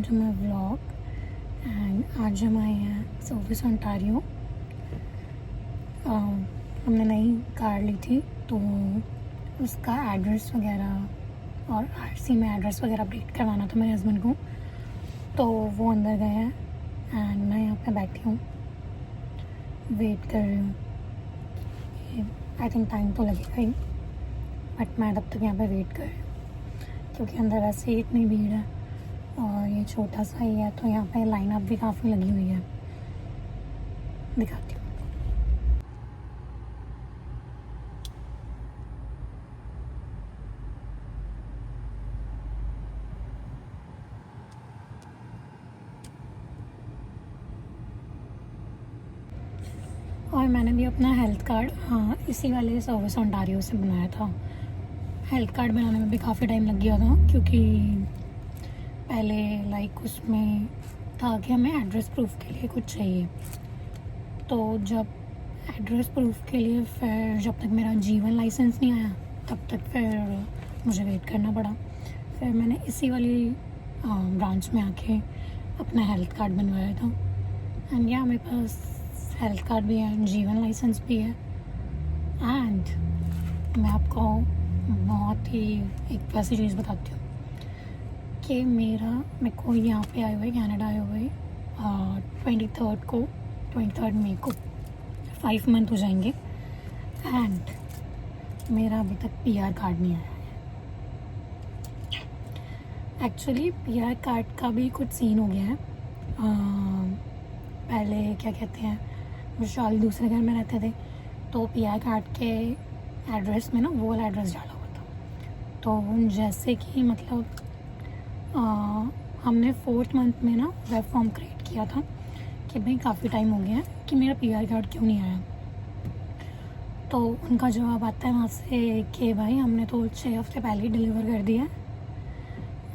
To my vlog. And आज हम आए हैं सर्विस ओंटारियो। हमने नई कार ली थी तो उसका एड्रेस वगैरह और आरसी में एड्रेस वगैरह अपडेट करवाना था मेरे हस्बैंड को, तो वो अंदर गए हैं एंड मैं यहाँ पे बैठी हूँ, वेट कर रही हूँ। आई थिंक टाइम तो लगेगा ही, बट मैं तब तक यहाँ पे वेट कर रही हूँ क्योंकि अंदर वैसे ही इतनी भीड़ है और ये छोटा सा ही है, तो यहाँ पे लाइनअप भी काफ़ी लगी हुई है। दिखाती हूँ। और मैंने भी अपना हेल्थ कार्ड इसी वाले सर्विस ओंटारियो से बनाया था। हेल्थ कार्ड बनाने में भी काफ़ी टाइम लग गया था क्योंकि पहले उसमें था कि हमें एड्रेस प्रूफ के लिए कुछ चाहिए, तो जब एड्रेस प्रूफ के लिए फिर जब तक मेरा जीवन लाइसेंस नहीं आया तब तक फिर मुझे वेट करना पड़ा। फिर मैंने इसी वाली ब्रांच में आके अपना हेल्थ कार्ड बनवाया था। एंड या मेरे पास हेल्थ कार्ड भी है, जीवन लाइसेंस भी है। एंड मैं आपको बहुत ही एक वैसी चीज़ बताती हूँ कि मेरे को यहाँ पे आए हुए, कनाडा आए हुए 23 मई को 5 मंथ हो जाएंगे एंड मेरा अभी तक पीआर कार्ड नहीं आया है। एक्चुअली पीआर कार्ड का भी कुछ सीन हो गया है। पहले क्या कहते हैं, विशाल दूसरे घर में रहते थे तो पीआर कार्ड के एड्रेस में ना वो वाला एड्रेस डाला हुआ था। तो जैसे कि मतलब हमने 4th मंथ में ना वेब फॉर्म क्रिएट किया था कि भाई काफ़ी टाइम हो गया है कि मेरा पीआर कार्ड क्यों नहीं आया। तो उनका जवाब आता है वहाँ से कि भाई हमने तो 6 हफ्ते पहले ही डिलीवर कर दिया है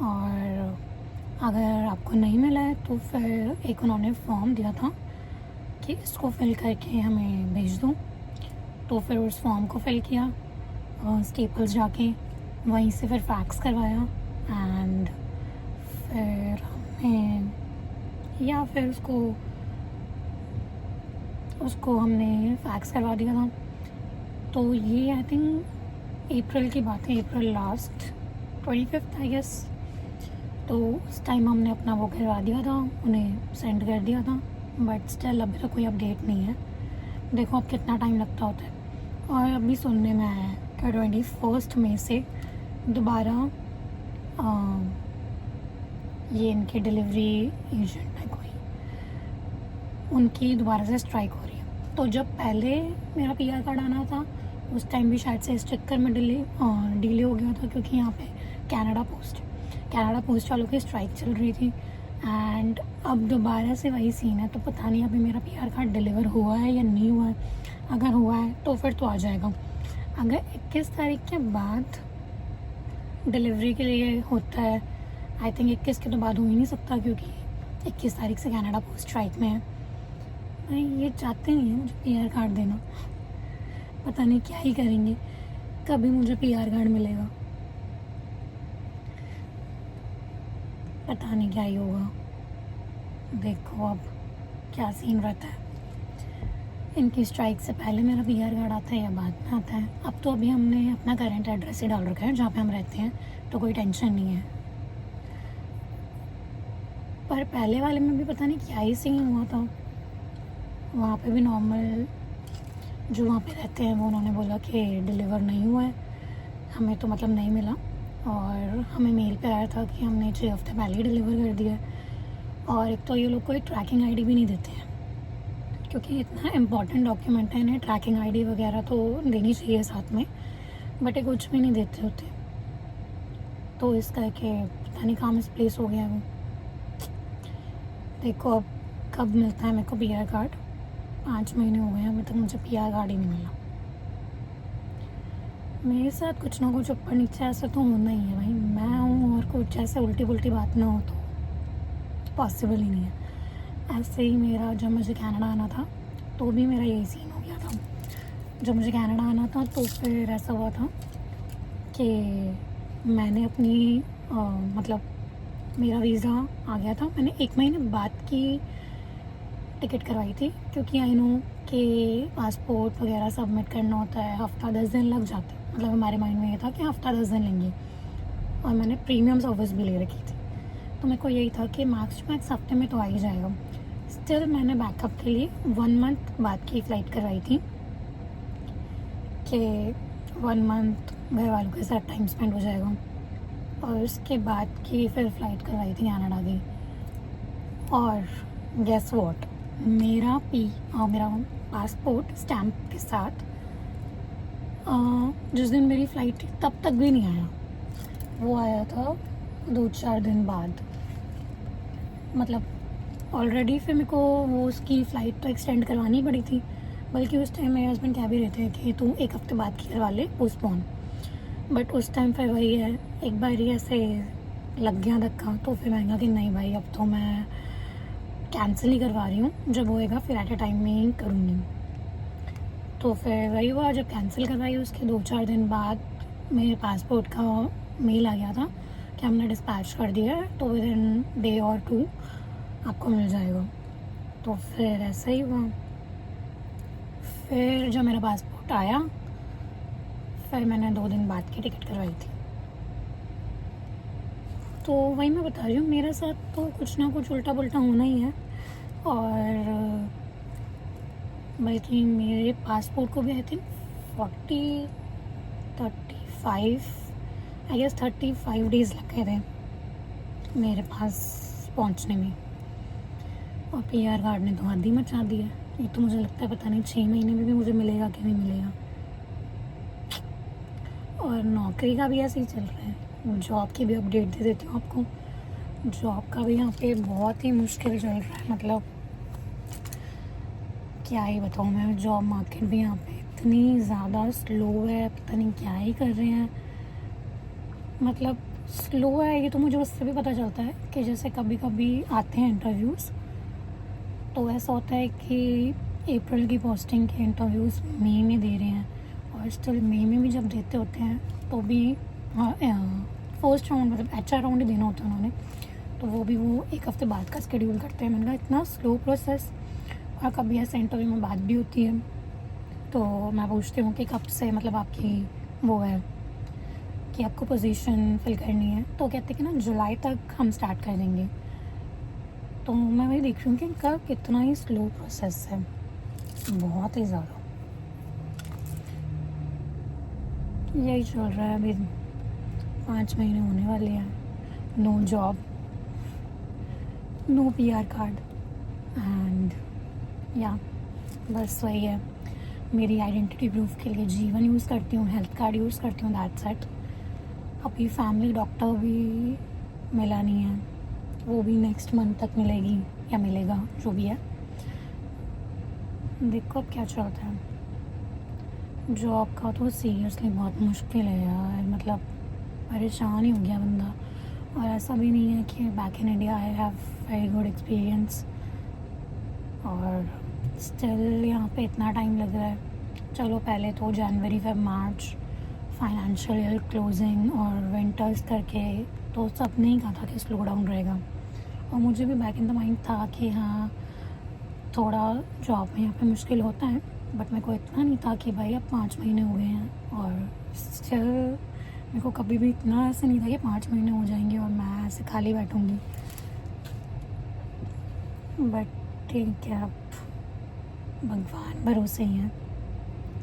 और अगर आपको नहीं मिला है तो फिर एक उन्होंने फॉर्म दिया था कि इसको फिल करके हमें भेज दो। तो फिर उस फॉर्म को फिल किया, स्टेपल्स जाके वहीं से फिर फैक्स करवाया एंड फिर उसको हमने फैक्स करवा दिया था। तो ये आई थिंक अप्रैल की बात है, अप्रैल लास्ट 25 आई गेस। तो उस टाइम हमने अपना वो करवा दिया था, उन्हें सेंड कर दिया था, बट स्टिल अभी तक कोई अपडेट नहीं है। देखो अब कितना टाइम लगता होता है। और अभी सुनने में आया है कि 21 मई से दोबारा ये इनके डिलीवरी एजेंट है कोई, उनकी दोबारा से स्ट्राइक हो रही है। तो जब पहले मेरा पीआर कार्ड आना था उस टाइम भी शायद से स्टिकर में डिले हो गया था क्योंकि यहाँ पे कनाडा पोस्ट वालों की स्ट्राइक चल रही थी। एंड अब दोबारा से वही सीन है, तो पता नहीं अभी मेरा पीआर कार्ड डिलीवर हुआ है या नहीं हुआ है। अगर हुआ है तो फिर तो आ जाएगा। अगर 21 तारीख के बाद डिलीवरी के लिए होता है, आई थिंक 21 के तो बाद हो ही नहीं सकता क्योंकि 21 तारीख से कनाडा पोस्ट स्ट्राइक में है। भाई ये चाहते नहीं है मुझे पीआर कार्ड देना, पता नहीं क्या ही करेंगे, कभी मुझे पीआर कार्ड मिलेगा, पता नहीं क्या ही होगा। देखो अब क्या सीन रहता है। इनकी स्ट्राइक से पहले मेरा पीआर कार्ड आता है या बाद में आता है। अब तो अभी हमने अपना करंट एड्रेस ही डाल रखा है जहाँ पे हम रहते हैं, तो कोई टेंशन नहीं है। पर पहले वाले में भी पता नहीं क्या ही सीन हुआ था। वहाँ पे भी नॉर्मल जो वहाँ पे रहते हैं वो उन्होंने बोला कि डिलीवर नहीं हुआ है, हमें तो मतलब नहीं मिला। और हमें मेल पे आया था कि हमने 6 हफ्ते पहले ही डिलीवर कर दिया है। और एक तो ये लोग कोई ट्रैकिंग आईडी भी नहीं देते हैं क्योंकि इतना इम्पॉर्टेंट डॉक्यूमेंट है, इन्हें ट्रैकिंग आईडी वगैरह तो देनी चाहिए साथ में, बट ये कुछ भी नहीं देते होते। तो इस करके पता नहीं कहाँ मिसप्लेस हो गया वो। देखो अब कब मिलता है मेरे को पीआर कार्ड। 5 महीने हो गए अभी तक मुझे पीआर कार्ड ही नहीं मिला। मेरे साथ कुछ ना कुछ ऊपर नीचे ऐसा तो होना ही है भाई, मैं हूँ और कुछ ऐसे उल्टी पुल्टी बात ना हो तो पॉसिबल ही नहीं है। ऐसे ही मेरा जब मुझे कनाडा आना था तो भी मेरा यही सीन हो गया था। जब मुझे कनाडा आना था तो फिर ऐसा हुआ था कि मैंने अपनी मतलब मेरा वीज़ा आ गया था। मैंने 1 महीने बाद की टिकट करवाई थी, क्योंकि आई नो कि पासपोर्ट वगैरह सबमिट करना होता है, हफ़्ता 10 दिन लग जाते हैं। मतलब हमारे माइंड में ये था कि हफ़्ता 10 दिन लेंगे, और मैंने प्रीमियम सर्विस भी ले रखी थी, तो मेरे को यही था कि मैक्स टू मैक्स हफ्ते में तो आ ही जाएगा। स्टिल मैंने बैकअप के लिए 1 मंथ बाद की फ़्लाइट करवाई थी कि 1 मंथ घर वालों के साथ टाइम स्पेंड हो जाएगा, और उसके बाद की फिर फ़्लाइट करवाई थी कनाडा की। और गेस व्हाट, मेरा पासपोर्ट स्टैम्प के साथ जिस दिन मेरी फ़्लाइट थी तब तक भी नहीं आया। वो आया था 2-4 दिन बाद। मतलब ऑलरेडी फिर मेरे को वो उसकी फ़्लाइट तो एक्सटेंड करवानी पड़ी थी, बल्कि उस टाइम मेरे हस्बैंड कह भी रहे थे कि तू 1 हफ़्ते बाद की करवा ले पोस्टपोन। बट उस टाइम फिर वही है, एक बार ही ऐसे लग गया धक्का, तो फिर मैंने कहा कि नहीं भाई, अब तो मैं कैंसिल ही करवा रही हूँ, जब होएगा फिर एट अ टाइम में ही करूँगी। तो फिर वही हुआ, जब कैंसिल करवाई उसके 2-4 दिन बाद मेरे पासपोर्ट का मेल आ गया था कि हमने डिस्पैच कर दिया है, तो विद इन डे और 2 आपको मिल जाएगा। तो फिर ऐसा ही हुआ। फिर जब मेरा पासपोर्ट आया, फिर मैंने 2 दिन बाद की टिकट करवाई थी। तो वही मैं बता रही हूँ, मेरे साथ तो कुछ ना कुछ उल्टा पुल्टा होना ही है। और बल्कि मेरे पासपोर्ट को भी I think 35 I guess 35 days लग गए थे मेरे पास पहुंचने में, और पीआर कार्ड ने तो हद ही मचा दी है। ये तो मुझे लगता है पता नहीं 6 महीने में भी मुझे मिलेगा कि नहीं मिलेगा। और नौकरी का भी ऐसे ही चल रहा है। जॉब की भी अपडेट दे देती हूँ आपको। जॉब का भी यहाँ पे बहुत ही मुश्किल चल रहा है। मतलब क्या ही बताऊँ मैं, जॉब मार्केट भी यहाँ पे इतनी ज़्यादा स्लो है, पता नहीं क्या ही कर रहे हैं। मतलब स्लो है ये तो मुझे उससे भी पता चलता है कि जैसे कभी कभी आते हैं इंटरव्यूज़, तो ऐसा होता है कि अप्रैल की पोस्टिंग के इंटरव्यूज़ मई में दे रहे हैं, और स्टिल मई में भी जब देते होते हैं तो भी फर्स्ट राउंड मतलब HR राउंड ही देना होता है उन्होंने, तो वो 1 हफ़्ते बाद का शेड्यूल करते हैं। मैंने कहा इतना स्लो प्रोसेस। और कभी ऐसे इंटरव्यू में बात भी होती है, तो मैं पूछती हूँ कि कब से मतलब आपकी वो है कि आपको पोजीशन फिल करनी है, तो कहते हैं कि ना जुलाई तक हम स्टार्ट कर देंगे। तो मैं वही देख रही हूँ कि इनका कितना ही स्लो प्रोसेस है, बहुत ही ज़्यादा। यही चल रहा है अभी, 5 महीने होने वाले हैं, no job, no PR card, and या बस वही है। मेरी आइडेंटिटी प्रूफ के लिए G1 यूज़ करती हूँ, हेल्थ कार्ड यूज़ करती हूँ, दैट्स इट। अभी फैमिली डॉक्टर भी मिला नहीं है, वो भी नेक्स्ट मंथ तक मिलेगी या मिलेगा, जो भी है। देखो अब क्या चलता है। जॉब का तो सीरियसली बहुत मुश्किल है यार, मतलब परेशान ही हो गया बंदा। और ऐसा भी नहीं है कि back in India I have very good experience, और स्टिल यहाँ पे इतना टाइम लग रहा है। चलो पहले तो जनवरी फरवरी मार्च फाइनेंशियल ईयर क्लोजिंग और विंटर्स करके तो सब ने ही कहा था कि स्लो डाउन रहेगा, और मुझे भी बैक इन द माइंड था कि हाँ थोड़ा जॉब में यहाँ पे मुश्किल होता है, बट मेरे को इतना नहीं था कि भाई अब 5 महीने हो गए हैं, और स्टिल मेरे को कभी भी इतना ऐसा नहीं था कि 5 महीने हो जाएंगे और मैं ऐसे खाली बैठूँगी। बट ठीक है, अब भगवान भरोसे ही हैं।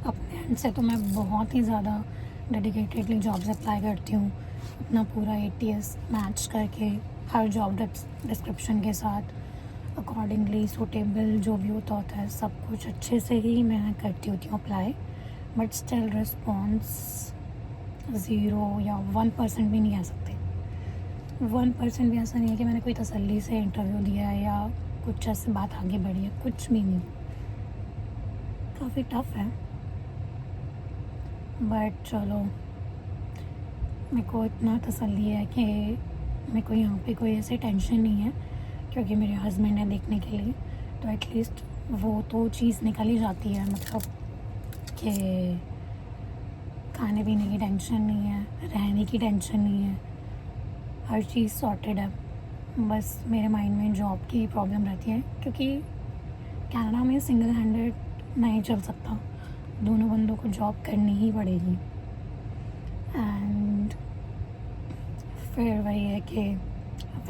अपने एंड से तो मैं बहुत ही ज़्यादा डेडिकेटेडली जॉब्स अप्लाई करती हूँ, अपना पूरा ATS मैच करके हर जॉब डिस्क्रिप्शन के साथ अकॉर्डिंगली सूटेबल जो भी होता है सब कुछ अच्छे से ही मैं करती होती हूँ अप्लाई। बट स्टिल रिस्पॉन्स 0 या 1% भी नहीं आ सकते। 1% भी ऐसा नहीं है कि मैंने कोई तसल्ली से इंटरव्यू दिया है या कुछ ऐसे बात आगे बढ़ी है, कुछ भी नहीं। काफ़ी टफ है, बट चलो मेरे को इतना तसल्ली है कि मेरे को यहाँ पे कोई ऐसी टेंशन नहीं है, क्योंकि मेरे हस्बैंड है देखने के लिए, तो एटलीस्ट वो तो चीज़ निकल ही जाती है। मतलब कि खाने पीने की टेंशन नहीं है, रहने की टेंशन नहीं है, हर चीज़ सॉर्टेड है। बस मेरे माइंड में जॉब की प्रॉब्लम रहती है, क्योंकि कनाडा में सिंगल हैंडेड नहीं चल सकता, दोनों बंदों को जॉब करनी ही पड़ेगी। एंड फिर वही है कि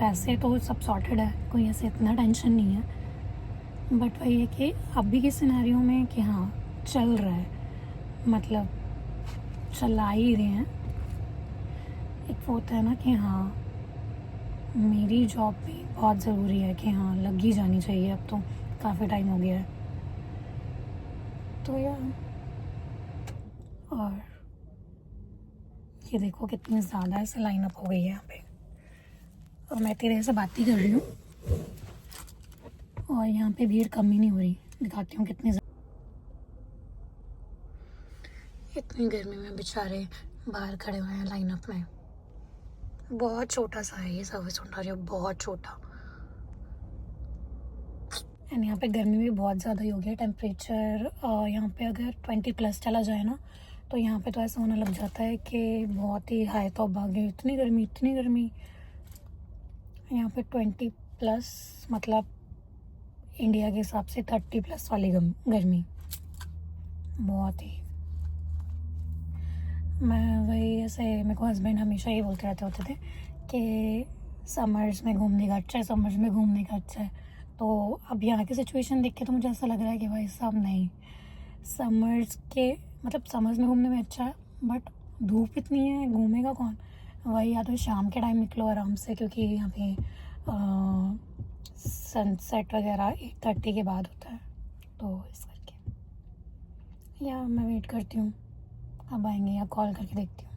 वैसे तो सब सॉर्टेड है, कोई ऐसे इतना टेंशन नहीं है, बट वही है कि अभी के सिनेरियो में कि हाँ चल रहा है, मतलब चला ही रहे हैं। एक वो होता है ना कि हाँ मेरी जॉब भी बहुत ज़रूरी है, कि हाँ लग ही जानी चाहिए, अब तो काफ़ी टाइम हो गया है। तो यार, और ये देखो कितनी ज़्यादा ऐसे लाइनअप हो गई है यहाँ पे, और मैं तेरे से बात ही कर रही हूँ और यहाँ पे भीड़ कम ही नहीं हो रही। दिखाती हूँ कितनी इतनी गर्मी में बेचारे बाहर खड़े हुए हैं लाइनअप में। बहुत छोटा सा है ये सर्विस ओंटारियो, बहुत छोटा। एंड यहाँ पे गर्मी भी बहुत ज़्यादा ही हो गया। टेम्परेचर यहाँ पे अगर 20+ चला जाए ना, तो यहाँ पे तो ऐसा होने लग जाता है कि बहुत ही हाई तो भागे, इतनी गर्मी इतनी गर्मी। यहाँ पे 20+ मतलब इंडिया के हिसाब से 30+ वाली गर्मी, बहुत ही। मैं वही ऐसे, मेरे को हस्बैंड हमेशा ये बोलते रहते होते थे कि समर्स में घूमने का अच्छा है, समर्स में घूमने का अच्छा है। तो अब यहाँ की सिचुएशन देख के तो मुझे ऐसा लग रहा है कि भाई साहब नहीं, समर्स के मतलब समर्स में घूमने में अच्छा है, बट धूप इतनी है, घूमेगा कौन। वही या तो शाम के टाइम निकलो आराम से, क्योंकि यहाँ पे सनसेट वगैरह 8:30 के बाद होता है, तो इस करके। या मैं वेट करती हूँ कब आएंगे, या कॉल करके देखती हूँ।